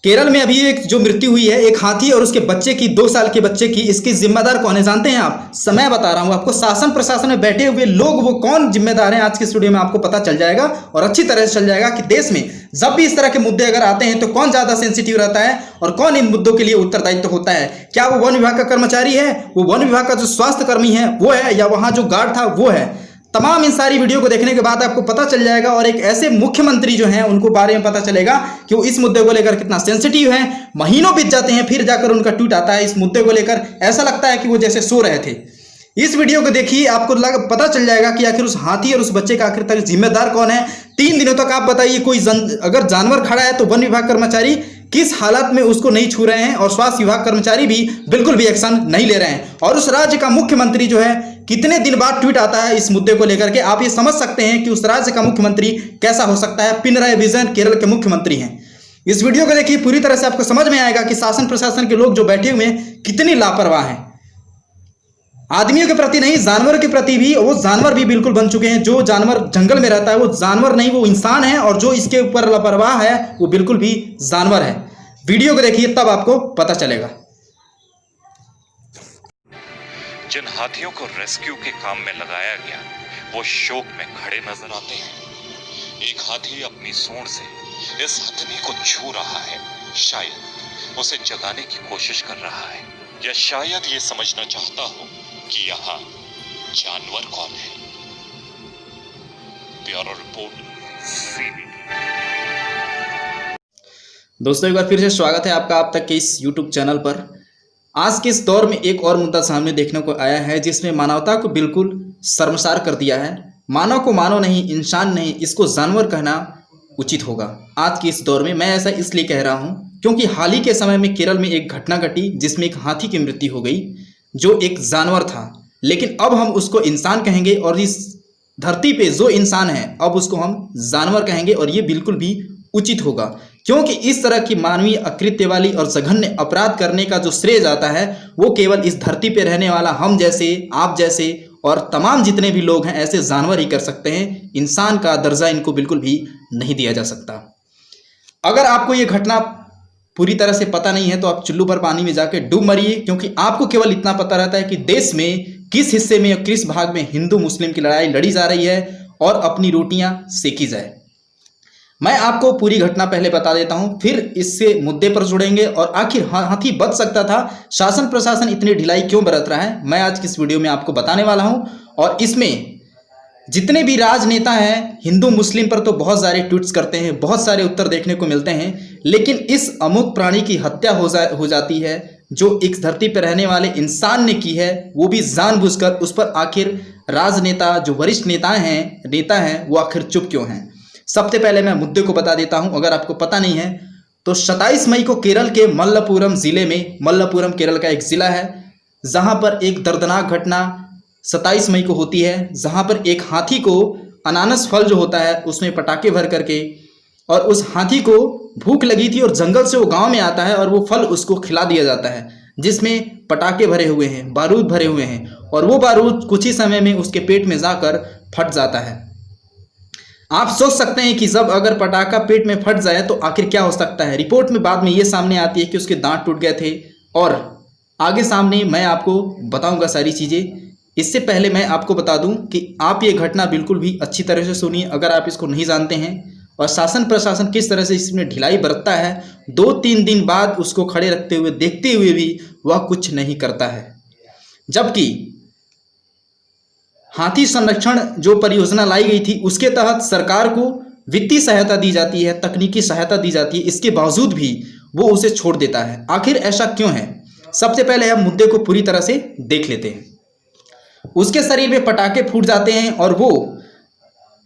केरल में अभी एक जो मृत्यु हुई है एक हाथी और उसके बच्चे की, 2 साल के बच्चे की, इसकी जिम्मेदार कौन है जानते हैं आप? समय बता रहा हूं आपको। शासन प्रशासन में बैठे हुए लोग वो कौन जिम्मेदार हैं, आज के स्टूडियो में आपको पता चल जाएगा और अच्छी तरह से चल जाएगा कि देश में जब भी इस तरह के मुद्दे अगर आते हैं तो कौन ज्यादा सेंसिटिव रहता है और कौन इन मुद्दों के लिए उत्तरदायित्व होता है। क्या वो वन विभाग का कर्मचारी है, वो वन विभाग का जो स्वास्थ्य कर्मी है वो है, या वहां जो गार्ड था वो है? तमाम इन सारी वीडियो को देखने के बाद आपको पता चल जाएगा और एक ऐसे मुख्यमंत्री जो हैं उनको बारे में पता चलेगा कि वो इस मुद्दे को लेकर कितना सेंसिटिव है। महीनों बीत जाते हैं फिर जाकर उनका ट्वीट आता है इस मुद्दे को लेकर, ऐसा लगता है कि वो जैसे सो रहे थे। इस वीडियो को देखिए, आपको पता चल जाएगा कि आखिर उस हाथी और उस बच्चे का आखिर तक जिम्मेदार कौन है। 3 दिनों तक आप बताइए, कोई अगर जानवर खड़ा है तो वन विभाग कर्मचारी किस हालत में उसको नहीं छू रहे हैं और स्वास्थ्य विभाग कर्मचारी भी बिल्कुल भी एक्शन नहीं ले रहे हैं। और उस राज्य का मुख्यमंत्री जो है कितने दिन बाद ट्वीट आता है इस मुद्दे को लेकर के, आप ये समझ सकते हैं कि उस राज्य का मुख्यमंत्री कैसा हो सकता है। पिनराई विजयन केरल के मुख्यमंत्री हैं। इस वीडियो को देखिए, पूरी तरह से आपको समझ में आएगा कि शासन प्रशासन के लोग जो बैठे हुए हैं कितनी लापरवाह हैं। आदमियों के प्रति नहीं, जानवर के प्रति भी। वो जानवर भी बिल्कुल बन चुके हैं। जो जानवर जंगल में रहता है वो जानवर नहीं, वो इंसान है, और जो इसके ऊपर लापरवाह है वो बिल्कुल भी जानवर है। वीडियो को देखिए तब आपको पता चलेगा। जिन हाथियों को रेस्क्यू के काम में लगाया गया वो शोक में खड़े नजर आते हैं। एक हाथी अपनी सूंड से इस हथनी को छू रहा है, शायद उसे जगाने की कोशिश कर रहा है, या शायद ये समझना चाहता हो कि यहाँ जानवर कौन है। Bureau report CBD। दोस्तों एक बार फिर से स्वागत है आपका आप तक के इस YouTube चैनल पर। आज के इस दौर में एक और मुद्दा सामने देखने को आया है जिसमें मानवता को बिल्कुल शर्मसार कर दिया है। मानव को मानव नहीं, इंसान नहीं, इसको जानवर कहना उचित होगा आज के इस दौर में। मैं ऐसा इसलिए कह रहा हूं क्योंकि हाल ही के समय में केरल में एक घटना घटी जिसमें एक हाथी की मृत्यु हो गई जो एक जानवर था, लेकिन अब हम उसको इंसान कहेंगे और इस धरती पे जो इंसान है अब उसको हम जानवर कहेंगे, और ये बिल्कुल भी उचित होगा क्योंकि इस तरह की मानवीय अकृत्य वाली और जघन्य अपराध करने का जो श्रेय जाता है वो केवल इस धरती पे रहने वाला हम जैसे, आप जैसे और तमाम जितने भी लोग हैं ऐसे जानवर ही कर सकते हैं। इंसान का दर्जा इनको बिल्कुल भी नहीं दिया जा सकता। अगर आपको ये घटना पूरी तरह से पता नहीं है तो आप चुल्लू पर पानी में जाके डूब मरिए, क्योंकि आपको केवल इतना पता रहता है कि देश में किस हिस्से में और किस भाग में हिंदू मुस्लिम की लड़ाई लड़ी जा रही है और अपनी रोटियां सेकी जाए। मैं आपको पूरी घटना पहले बता देता हूं, फिर इससे मुद्दे पर जुड़ेंगे और आखिर हाथी बच सकता था, शासन प्रशासन इतनी ढिलाई क्यों बरत रहा है, मैं आज की इस वीडियो में आपको बताने वाला हूं। और इसमें जितने भी राजनेता हैं हिंदू मुस्लिम पर तो बहुत सारे ट्वीट्स करते हैं, बहुत सारे उत्तर देखने को मिलते हैं, लेकिन इस अमुक प्राणी की हत्या हो जाती है जो इस धरती पर रहने वाले इंसान ने की है, वो भी जानबूझकर। उस पर आखिर राजनेता जो वरिष्ठ नेता हैं वो आखिर चुप क्यों हैं? सबसे पहले मैं मुद्दे को बता देता हूं, अगर आपको पता नहीं है तो 27 मई को केरल के मल्लपुरम जिले में, मल्लपुरम केरल का एक जिला है जहां पर एक दर्दनाक घटना 27 मई को होती है, जहां पर एक हाथी को अनानस फल जो होता है उसमें पटाखे भर करके, और उस हाथी को भूख लगी थी और जंगल से वो गांव में आता है और वो फल उसको खिला दिया जाता है जिसमें पटाखे भरे हुए हैं, बारूद भरे हुए हैं, और वो बारूद कुछ ही समय में उसके पेट में जाकर फट जाता है। आप सोच सकते हैं कि जब अगर पटाखा पेट में फट जाए तो आखिर क्या हो सकता है। रिपोर्ट में बाद में ये सामने आती है कि उसके दांत टूट गए थे, और आगे सामने मैं आपको बताऊंगा सारी चीज़ें। इससे पहले मैं आपको बता दूं कि आप ये घटना बिल्कुल भी अच्छी तरह से सुनिए अगर आप इसको नहीं जानते हैं, और शासन प्रशासन किस तरह से इसमें ढिलाई बरतता है। 2-3 दिन बाद उसको खड़े रखते हुए देखते हुए भी वह कुछ नहीं करता है, जबकि हाथी संरक्षण जो परियोजना लाई गई थी उसके तहत सरकार को वित्तीय सहायता दी जाती है, तकनीकी सहायता दी जाती है, इसके बावजूद भी वो उसे छोड़ देता है। आखिर ऐसा क्यों है? सबसे पहले हम मुद्दे को पूरी तरह से देख लेते हैं। उसके शरीर में पटाखे फूट जाते हैं और वो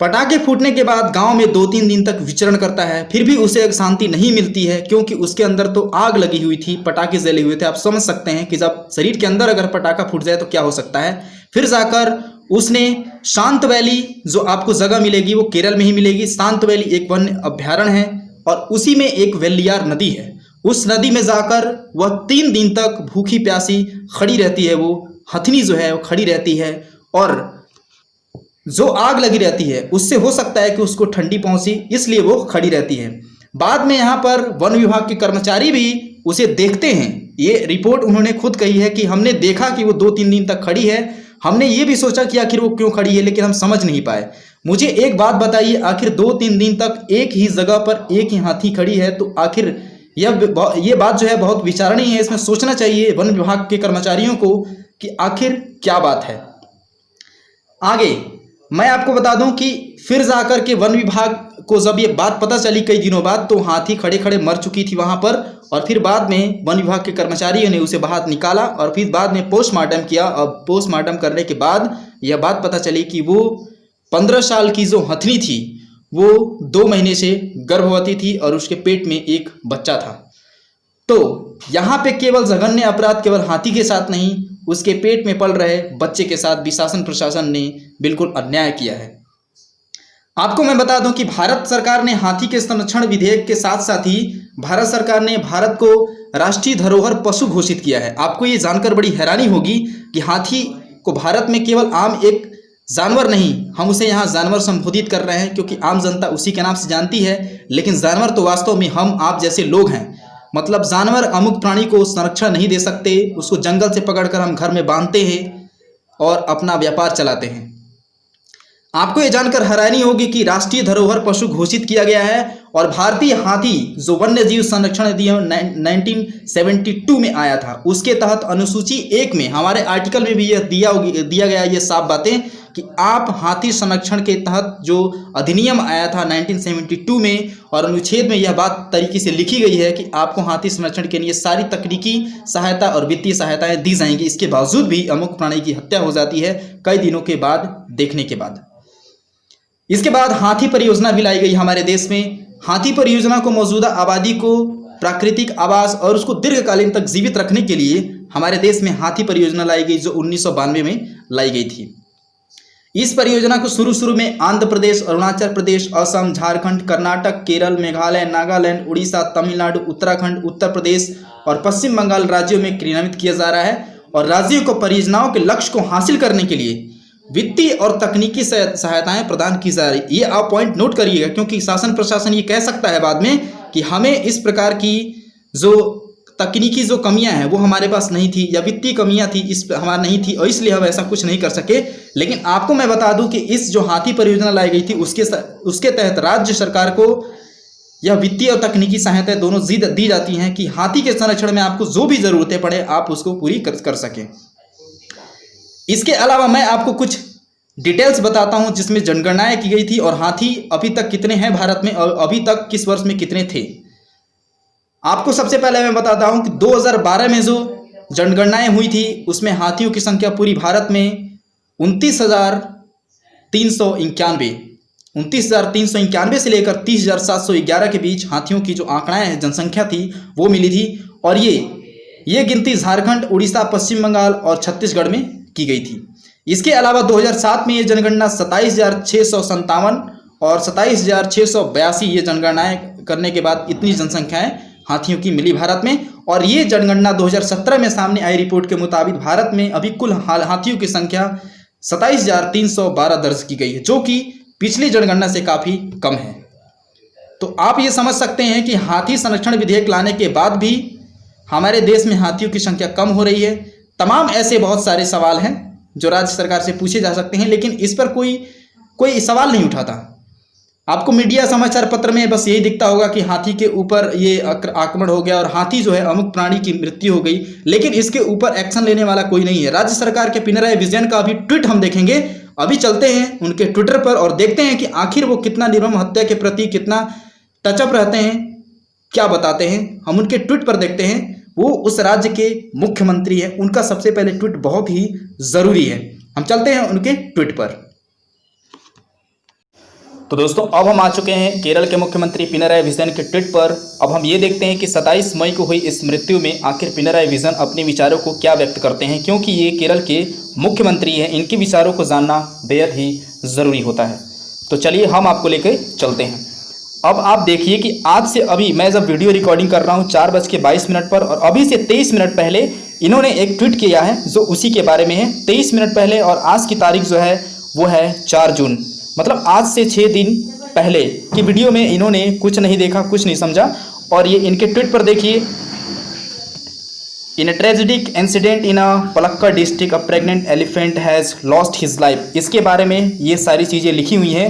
पटाखे फूटने के बाद गांव में 2-3 दिन तक विचरण करता है, फिर भी उसे एक शांति नहीं मिलती है क्योंकि उसके अंदर तो आग लगी हुई थी, पटाखे जले हुए थे। आप समझ सकते हैं कि जब शरीर के अंदर अगर पटाखा फूट जाए तो क्या हो सकता है। फिर जाकर उसने शांत वैली जो आपको जगह मिलेगी वो केरल में ही मिलेगी। शांत वैली एक वन्य अभ्यारण्य है और उसी में एक वेल्लियार नदी है। उस नदी में जाकर वह 3 दिन तक भूखी प्यासी खड़ी रहती है। वो हथनी जो है वो खड़ी रहती है और जो आग लगी रहती है उससे हो सकता है कि उसको ठंडी पहुंची, इसलिए वो खड़ी रहती है। बाद में यहाँ पर वन विभाग के कर्मचारी भी उसे देखते हैं। ये रिपोर्ट उन्होंने खुद कही है कि हमने देखा कि वो 2-3 दिन तक खड़ी है, हमने ये भी सोचा कि आखिर वो क्यों खड़ी है, लेकिन हम समझ नहीं पाए। मुझे एक बात बताइए, आखिर 2-3 दिन तक एक ही जगह पर एक ही हाथी खड़ी है, तो आखिर ये बात जो है बहुत विचारणीय है। इसमें सोचना चाहिए वन विभाग के कर्मचारियों को कि आखिर क्या बात है। आगे मैं आपको बता दूं कि फिर जाकर के वन विभाग को जब ये बात पता चली कई दिनों बाद, तो हाथी खड़े खड़े मर चुकी थी वहां पर, और फिर बाद में वन विभाग के कर्मचारियों ने उसे बाहर निकाला और फिर बाद में पोस्टमार्टम किया। और पोस्टमार्टम करने के बाद यह बात पता चली कि वो 15 साल की जो हथनी थी वो 2 महीने से गर्भवती थी और उसके पेट में एक बच्चा था। तो यहाँ पे केवल जघन्य अपराध केवल हाथी के साथ नहीं, उसके पेट में पल रहे बच्चे के साथ भी शासन प्रशासन ने बिल्कुल अन्याय किया है। आपको मैं बता दूं कि भारत सरकार ने हाथी के संरक्षण विधेयक के साथ साथ ही भारत सरकार ने भारत को राष्ट्रीय धरोहर पशु घोषित किया है। आपको ये जानकर बड़ी हैरानी होगी कि हाथी को भारत में केवल आम एक जानवर नहीं, हम उसे यहाँ जानवर संबोधित कर रहे हैं क्योंकि आम जनता उसी के नाम से जानती है, लेकिन जानवर तो वास्तव में हम आप जैसे लोग हैं। मतलब जानवर अमुक प्राणी को संरक्षण नहीं दे सकते, उसको जंगल से पकड़कर हम घर में बांधते हैं और अपना व्यापार चलाते हैं। आपको ये जानकर हैरानी होगी कि राष्ट्रीय धरोहर पशु घोषित किया गया है और भारतीय हाथी जो वन्य जीव संरक्षण अधिनियम 1972 में आया था, उसके तहत अनुसूची 1 में हमारे आर्टिकल में भी यह दिया गया ये साफ बातें कि आप हाथी संरक्षण के तहत जो अधिनियम आया था 1972 में, और अनुच्छेद में यह बात तरीके से लिखी गई है कि आपको हाथी संरक्षण के लिए सारी तकनीकी सहायता और वित्तीय सहायताएं दी जाएंगी। इसके बावजूद भी अमुक प्राणी की हत्या हो जाती है कई दिनों के बाद देखने के बाद। इसके बाद हाथी परियोजना भी लाई गई हमारे देश में। हाथी परियोजना को मौजूदा आबादी को प्राकृतिक आवास और उसको दीर्घकालीन तक जीवित रखने के लिए हमारे देश में हाथी परियोजना लाई गई, जो 1992 में लाई गई थी। इस परियोजना को शुरू में आंध्र प्रदेश, अरुणाचल प्रदेश, असम, झारखंड, कर्नाटक, केरल, मेघालय, नागालैंड, उड़ीसा, तमिलनाडु, उत्तराखंड, उत्तर प्रदेश और पश्चिम बंगाल राज्यों में क्रियान्वित किया जा रहा है। और राज्यों को परियोजनाओं के लक्ष्य को हासिल करने के लिए वित्तीय और तकनीकी सहायताएं प्रदान की जा रही। ये आप पॉइंट नोट करिएगा, क्योंकि शासन प्रशासन ये कह सकता है बाद में कि हमें इस प्रकार की जो तकनीकी जो कमियां हैं वो हमारे पास नहीं थी, या वित्तीय कमियां थी इस हमारा नहीं थी और इसलिए हम ऐसा कुछ नहीं कर सके। लेकिन आपको मैं बता दूं कि इस जो हाथी परियोजना लाई गई थी उसके तहत राज्य सरकार को यह वित्तीय और तकनीकी सहायता दोनों दी जाती हैं कि हाथी के संरक्षण में आपको जो भी जरूरतें पड़े आप उसको पूरी कर सकें। इसके अलावा मैं आपको कुछ डिटेल्स बताता हूं जिसमें जनगणनाएं की गई थी और हाथी अभी तक कितने हैं भारत में और अभी तक किस वर्ष में कितने थे। आपको सबसे पहले मैं बताता हूं कि 2012 में जो जनगणनाएं हुई थी उसमें हाथियों की संख्या पूरी भारत में 29,391 से लेकर 30,711 के बीच हाथियों की जो आंकड़ाएं हैं जनसंख्या थी वो मिली थी। और ये गिनती झारखंड, उड़ीसा, पश्चिम बंगाल और छत्तीसगढ़ में की गई थी। इसके अलावा 2007 में ये जनगणना 27,657 और 27,682 ये जनगणनाएं करने के बाद इतनी जनसंख्याएं हाथियों की मिली भारत में। और ये जनगणना 2017 में सामने आई रिपोर्ट के मुताबिक भारत में अभी कुल हाथियों की संख्या 27,312 दर्ज की गई है, जो कि पिछली जनगणना से काफ़ी कम है। तो आप ये समझ सकते हैं कि हाथी संरक्षण विधेयक लाने के बाद भी हमारे देश में हाथियों की संख्या कम हो रही है। तमाम ऐसे बहुत सारे सवाल हैं जो राज्य सरकार से पूछे जा सकते हैं, लेकिन इस पर कोई सवाल नहीं उठाता। आपको मीडिया समाचार पत्र में बस यही दिखता होगा कि हाथी के ऊपर ये आक्रमण हो गया और हाथी जो है अमुक प्राणी की मृत्यु हो गई, लेकिन इसके ऊपर एक्शन लेने वाला कोई नहीं है। राज्य सरकार के पिनराई विजयन का अभी ट्वीट हम देखेंगे। अभी चलते हैं उनके ट्विटर पर और देखते हैं कि आखिर वो कितना निर्मम हत्या के प्रति कितना टचअप रहते हैं, क्या बताते हैं। हम उनके ट्वीट पर देखते हैं। वो उस राज्य के मुख्यमंत्री हैं, उनका सबसे पहले ट्वीट बहुत ही जरूरी है। हम चलते हैं उनके ट्वीट पर। तो दोस्तों अब हम आ चुके हैं केरल के मुख्यमंत्री पिनराई विजयन के ट्वीट पर। अब हम ये देखते हैं कि 27 मई को हुई इस मृत्यु में आखिर पिनराई विजयन अपने विचारों को क्या व्यक्त करते हैं, क्योंकि ये केरल के मुख्यमंत्री हैं, इनके विचारों को जानना बेहद ही ज़रूरी होता है। तो चलिए हम आपको लेकर चलते हैं। अब आप देखिए कि आज से अभी मैं जब वीडियो रिकॉर्डिंग कर रहा हूँ 4:22 पर, और अभी से 23 मिनट पहले इन्होंने एक ट्वीट किया है जो उसी के बारे में है। 23 मिनट पहले, और आज की तारीख जो है वो है 4 जून। मतलब आज से 6 दिन पहले की वीडियो में इन्होंने कुछ नहीं देखा, कुछ नहीं समझा। और ये इनके ट्वीट पर देखिए, in a tragic incident in a Palakkad district a pregnant elephant has lost his life, इसके बारे में ये सारी चीज़ें लिखी हुई हैं।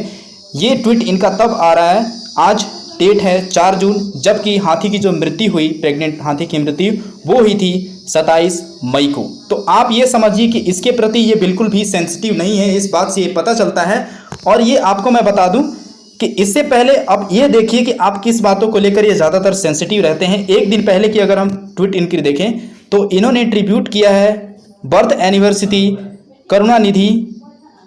ये ट्वीट इनका तब आ रहा है, आज डेट है 4 जून, जबकि हाथी की जो मृत्यु हुई, प्रेग्नेंट हाथी की मृत्यु वो हुई थी 27 मई को। तो आप ये समझिए कि इसके प्रति ये बिल्कुल भी सेंसिटिव नहीं है, इस बात से ये पता चलता है। और ये आपको मैं बता दूं कि इससे पहले अब ये देखिए कि आप किस बातों को लेकर ये ज़्यादातर सेंसिटिव रहते हैं। एक दिन पहले की अगर हम ट्वीट इनकी देखें तो इन्होंने ट्रिब्यूट किया है बर्थ एनिवर्सरी करुणानिधि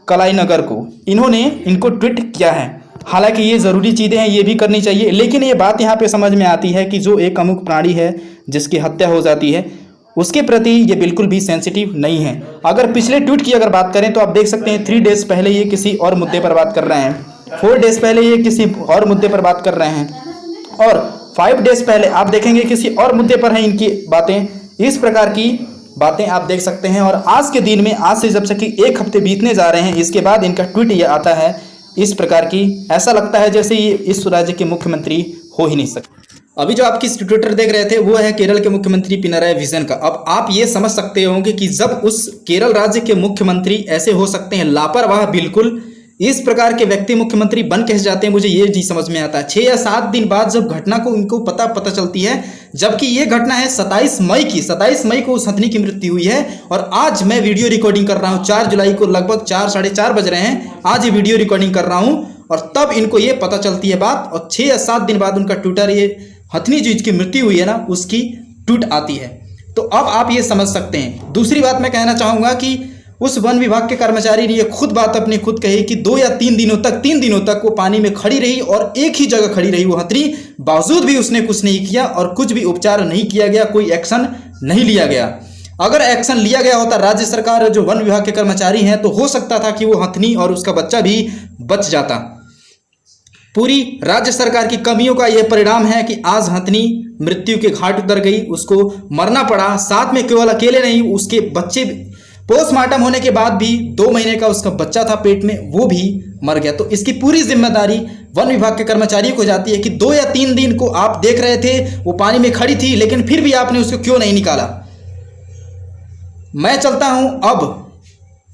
कलाईनगर को, इन्होंने इनको ट्वीट किया है। हालांकि ये ज़रूरी चीज़ें हैं, ये भी करनी चाहिए, लेकिन ये बात यहाँ पे समझ में आती है कि जो एक अमुक प्राणी है जिसकी हत्या हो जाती है उसके प्रति ये बिल्कुल भी सेंसिटिव नहीं है। अगर पिछले ट्वीट की अगर बात करें तो आप देख सकते हैं 3 डेज पहले ये किसी और मुद्दे पर बात कर रहे हैं, 4 डेज पहले ये किसी और मुद्दे पर बात कर रहे हैं, और 5 डेज पहले आप देखेंगे किसी और मुद्दे पर हैं इनकी बातें। इस प्रकार की बातें आप देख सकते हैं। और आज के दिन में, आज से जब से कि 1 हफ्ते बीतने जा रहे हैं, इसके बाद इनका ट्वीट ये आता है इस प्रकार की, ऐसा लगता है जैसे ये इस राज्य के मुख्यमंत्री हो ही नहीं सकते। अभी जो आपकी ट्विटर देख रहे थे वो है केरल के मुख्यमंत्री पिनराई विजयन का। अब आप ये समझ सकते होंगे कि जब उस केरल राज्य के मुख्यमंत्री ऐसे हो सकते हैं, लापरवाह बिल्कुल, इस प्रकार के व्यक्ति मुख्यमंत्री बन कैसे जाते हैं, मुझे ये नहीं समझ में आता है। 6 या 7 दिन बाद जब घटना को इनको पता चलती है, जबकि ये घटना है 27 मई की, 27 मई को उस हथनी की मृत्यु हुई है। और आज मैं वीडियो रिकॉर्डिंग कर रहा हूँ 4 जुलाई को, लगभग 4 साढ़े 4 बज रहे हैं, आज ये वीडियो रिकॉर्डिंग कर रहा हूँ। और तब इनको ये पता चलती है बात, और 6 या 7 दिन बाद उनका ट्विटर, ये हथनी जिसकी मृत्यु हुई है ना, उसकी ट्वीट आती है। तो अब आप ये समझ सकते हैं। दूसरी बात मैं कहना चाहूँगा कि उस वन विभाग के कर्मचारी ने ये खुद बात अपनी खुद कही कि 2 या 3 दिनों तक वो पानी में खड़ी रही और एक ही जगह खड़ी रही वो हथनी, बावजूद भी उसने कुछ नहीं किया और कुछ भी उपचार नहीं किया गया, कोई एक्शन नहीं लिया गया। अगर एक्शन लिया गया होता राज्य सरकार, जो वन विभाग के कर्मचारी हैं, तो हो सकता था कि वो हथनी और उसका बच्चा भी बच जाता। पूरी राज्य सरकार की कमियों का यह परिणाम है कि आज हथनी मृत्यु के घाट उतर गई, उसको मरना पड़ा। साथ में केवल अकेले नहीं, उसके बच्चे, पोस्टमार्टम होने के बाद भी 2 महीने का उसका बच्चा था पेट में, वो भी मर गया। तो इसकी पूरी जिम्मेदारी वन विभाग के कर्मचारियों को जाती है कि 2 या 3 दिन को आप देख रहे थे वो पानी में खड़ी थी, लेकिन फिर भी आपने उसको क्यों नहीं निकाला। मैं चलता हूं अब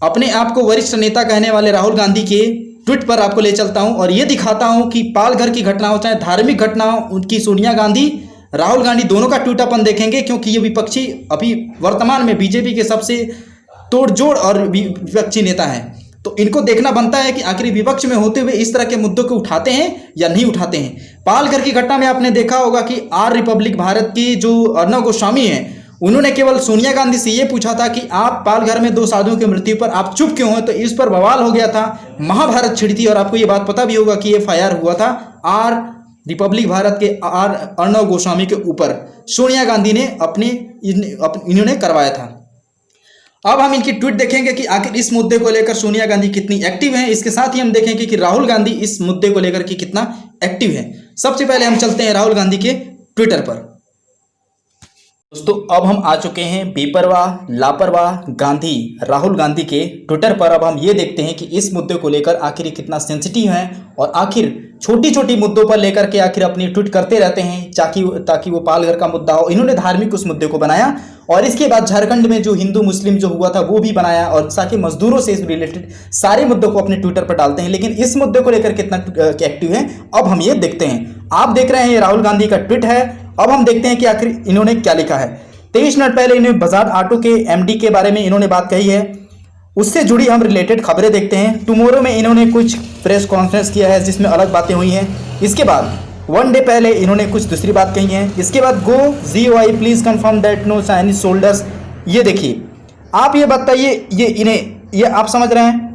अपने आप को वरिष्ठ नेता कहने वाले राहुल गांधी के ट्वीट पर आपको ले चलता हूं और ये दिखाता हूं कि पालघर की घटना हो चाहे धार्मिक घटना हो, उनकी सोनिया गांधी, राहुल गांधी दोनों का ट्वीट अपन देखेंगे, क्योंकि ये विपक्षी अभी वर्तमान में बीजेपी के सबसे तोड़जोड़ और विपक्षी नेता हैं। तो इनको देखना बनता है कि आखिर विपक्ष में होते हुए इस तरह के मुद्दों को उठाते हैं या नहीं उठाते हैं। पालघर की घटना में आपने देखा होगा कि आर रिपब्लिक भारत की जो अर्णव गोस्वामी हैं, उन्होंने केवल सोनिया गांधी से ये पूछा था कि आप पालघर में 2 साधुओं की मृत्यु पर आप चुप क्यों हैं, तो इस पर बवाल हो गया था, महाभारत छिड़ी थी। और आपको ये बात पता भी होगा कि ये FIR हुआ था आर रिपब्लिक भारत के आर अर्णव गोस्वामी के ऊपर, सोनिया गांधी ने इन्होंने करवाया था। अब हम इनकी ट्वीट देखेंगे कि आखिर इस मुद्दे को लेकर सोनिया गांधी कितनी एक्टिव हैं। इसके साथ ही हम देखेंगे कि राहुल गांधी इस मुद्दे को लेकर के कितना एक्टिव है। सबसे पहले हम चलते हैं राहुल गांधी के ट्विटर पर। दोस्तों, अब हम आ चुके हैं बेपरवाह लापरवाह गांधी राहुल गांधी के ट्विटर पर। अब हम ये देखते हैं कि इस मुद्दे को लेकर आखिर कितना सेंसिटिव है और आखिर छोटी छोटी मुद्दों पर लेकर के आखिर अपनी ट्वीट करते रहते हैं ताकि वो पालघर का मुद्दा हो। इन्होंने धार्मिक उस मुद्दे को बनाया और इसके बाद झारखंड में जो हिंदू मुस्लिम जो हुआ था वो भी बनाया और ताकि मजदूरों से रिलेटेड सारे मुद्दों को अपने ट्विटर पर डालते हैं। लेकिन इस मुद्दे को लेकर कितना एक्टिव है अब हम ये देखते हैं। आप देख रहे हैं ये राहुल गांधी का ट्वीट है। अब हम देखते हैं कि आखिर इन्होंने क्या लिखा है। 23 मिनट पहले इन्होंने बजाज ऑटो के MD के बारे में इन्होंने बात कही है, उससे जुड़ी हम रिलेटेड खबरें देखते हैं। टुमारो में इन्होंने कुछ प्रेस कॉन्फ्रेंस किया है जिसमें अलग बातें हुई हैं। इसके बाद 1 डे पहले इन्होंने कुछ दूसरी बात कही है। इसके बाद go GOI please confirm that no Chinese soldiers. ये देखिए, आप ये बताइए, ये आप समझ रहे हैं,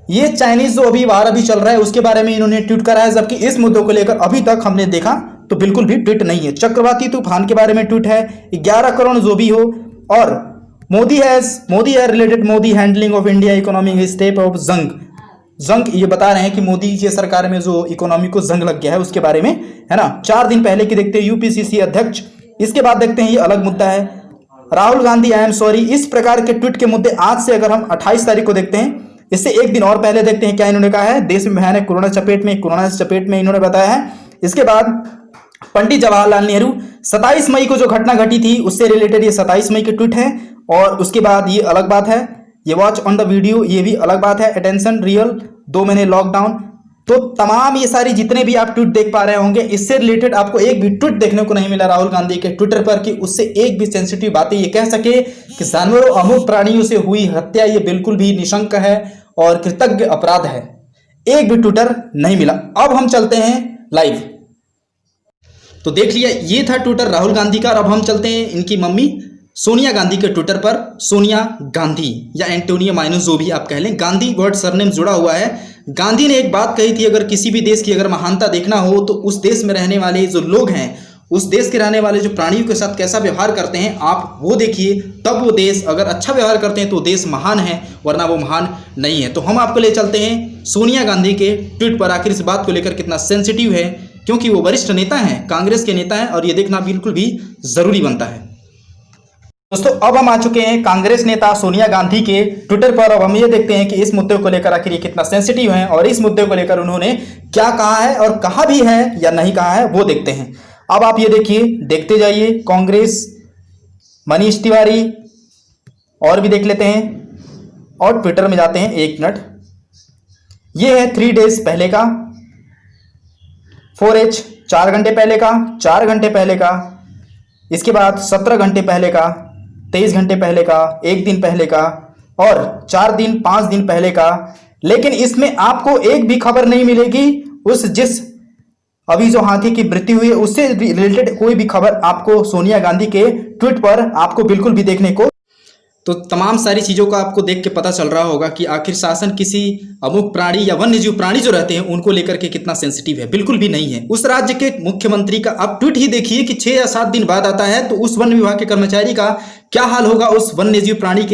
ये चाइनीज जो अभी बाहर अभी चल रहा है उसके बारे में इन्होंने ट्वीट करा है, जबकि इस मुद्दों को लेकर अभी तक हमने देखा तो बिल्कुल भी ट्वीट नहीं है। चक्रवाती तूफान के बारे में ट्वीट है, 11 करोड़ जो भी हो, और मोदी है related Modi handling of India economic step of जंग ये बता रहे हैं कि मोदी जी सरकार में जो इकोनॉमी को जंग लग गया है उसके बारे में, है ना। 4 दिन पहले की देखते हैं UPCC अध्यक्ष। इसके बाद देखते हैं ये अलग मुद्दा है, Rahul Gandhi I am sorry. इस प्रकार के ट्वीट के मुद्दे आज से अगर हम 28 तारीख को देखते हैं, इससे एक दिन और पहले देखते हैं क्या इन्होंने कहा है। देश में भयानक कोरोना चपेट में इन्होंने बताया है। इसके बाद पंडित जवाहरलाल नेहरू 27 मई को जो घटना घटी थी उससे रिलेटेड ये 27 मई के ट्वीट है। और उसके बाद ये अलग बात है, ये वॉच ऑन द वीडियो, ये भी अलग बात है। अटेंशन रियल 2 महीने लॉकडाउन। तो तमाम ये सारी जितने भी आप ट्वीट देख पा रहे होंगे, इससे रिलेटेड आपको एक भी ट्वीट देखने को नहीं मिला राहुल गांधी के ट्विटर पर कि उससे एक भी सेंसिटिव बातें ये कह सके कि जानवरों अमूक प्राणियों से हुई हत्या ये बिल्कुल भी निशंक है और कृतज्ञ अपराध है। एक भी ट्विटर नहीं मिला। अब हम चलते हैं लाइव। तो देख लिया, ये था ट्विटर राहुल गांधी का। और अब हम चलते हैं इनकी मम्मी सोनिया गांधी के ट्विटर पर। सोनिया गांधी या एंटोनिया माइनस जो भी आप कह लें, गांधी वर्ड सरनेम जुड़ा हुआ है। गांधी ने एक बात कही थी, अगर किसी भी देश की अगर महानता देखना हो तो उस देश में रहने वाले जो लोग हैं, उस देश के रहने वाले जो प्राणियों के साथ कैसा व्यवहार करते हैं आप वो देखिए, तब वो देश अगर अच्छा व्यवहार करते हैं तो देश महान है, वरना वो महान नहीं है। तो हम आपको ले चलते हैं सोनिया गांधी के ट्वीट पर, आखिर इस बात को लेकर कितना सेंसिटिव है, क्योंकि वो वरिष्ठ नेता हैं, कांग्रेस के नेता हैं और ये देखना बिल्कुल भी जरूरी बनता है। दोस्तों अब हम आ चुके हैं कांग्रेस नेता सोनिया गांधी के ट्विटर पर। अब हम ये देखते हैं कि इस मुद्दे को लेकर आखिर ये कितना सेंसिटिव है और इस मुद्दे को लेकर उन्होंने क्या कहा है और कहा भी है या नहीं कहा है वो देखते हैं। अब आप ये देखिए, देखते जाइए। कांग्रेस, मनीष तिवारी, और भी देख लेते हैं और ट्विटर में जाते हैं। 1 मिनट, ये है 3 डेज पहले का, 4H 4 घंटे पहले का, 4 घंटे पहले का, इसके बाद 17 घंटे पहले का, 23 घंटे पहले का, 1 दिन पहले का और 4 दिन 5 दिन पहले का। लेकिन इसमें आपको एक भी खबर नहीं मिलेगी जिस अभी जो हाथी की मृत्यु हुई है उससे रिलेटेड कोई भी खबर आपको सोनिया गांधी के ट्वीट पर आपको बिल्कुल भी देखने को। तो तमाम सारी चीज़ों का आपको देख के पता चल रहा होगा कि आखिर शासन किसी अमुक प्राणी या वन्यजीव प्राणी जो रहते हैं उनको लेकर के कितना सेंसिटिव है। बिल्कुल भी नहीं है। उस राज्य के मुख्यमंत्री का आप ट्वीट ही देखिए कि 6 या 7 दिन बाद आता है, तो उस वन विभाग के कर्मचारी का क्या हाल होगा उस वन्यजीव प्राणी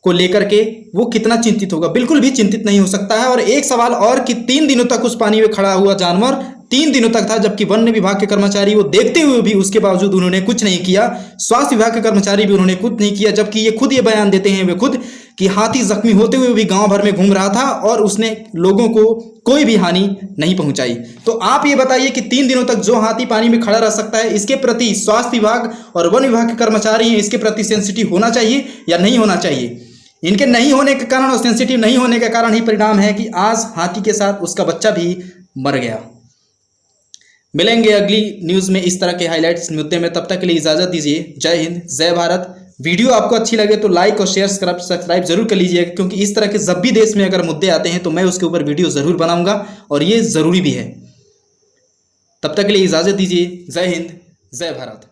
को लेकर के, वो कितना चिंतित होगा। बिल्कुल भी चिंतित नहीं हो सकता है। और एक सवाल और कि 3 दिनों तक उस पानी में खड़ा हुआ जानवर 3 दिनों तक था, जबकि वन विभाग के कर्मचारी वो देखते हुए भी उसके बावजूद उन्होंने कुछ नहीं किया। स्वास्थ्य विभाग के कर्मचारी भी उन्होंने कुछ नहीं किया, जबकि ये खुद ये बयान देते हैं वे खुद कि हाथी जख्मी होते हुए भी गांव भर में घूम रहा था और उसने लोगों को कोई भी हानि नहीं पहुंचाई। तो आप ये बताइए कि 3 दिनों तक जो हाथी पानी में खड़ा रह सकता है, इसके प्रति स्वास्थ्य विभाग और वन विभाग के कर्मचारी हैं, इसके प्रति सेंसिटिव होना चाहिए या नहीं होना चाहिए। इनके नहीं होने के कारण और सेंसिटिव नहीं होने के कारण ही परिणाम है कि आज हाथी के साथ उसका बच्चा भी मर गया। मिलेंगे अगली न्यूज़ में इस तरह के हाइलाइट्स मुद्दे में, तब तक के लिए इजाज़त दीजिए। जय हिंद, जय भारत। वीडियो आपको अच्छी लगे तो लाइक और शेयर सब्सक्राइब जरूर कर लीजिएगा, क्योंकि इस तरह के जब भी देश में अगर मुद्दे आते हैं तो मैं उसके ऊपर वीडियो ज़रूर बनाऊंगा और ये ज़रूरी भी है। तब तक के लिए इजाज़त दीजिए। जय हिंद, जय भारत।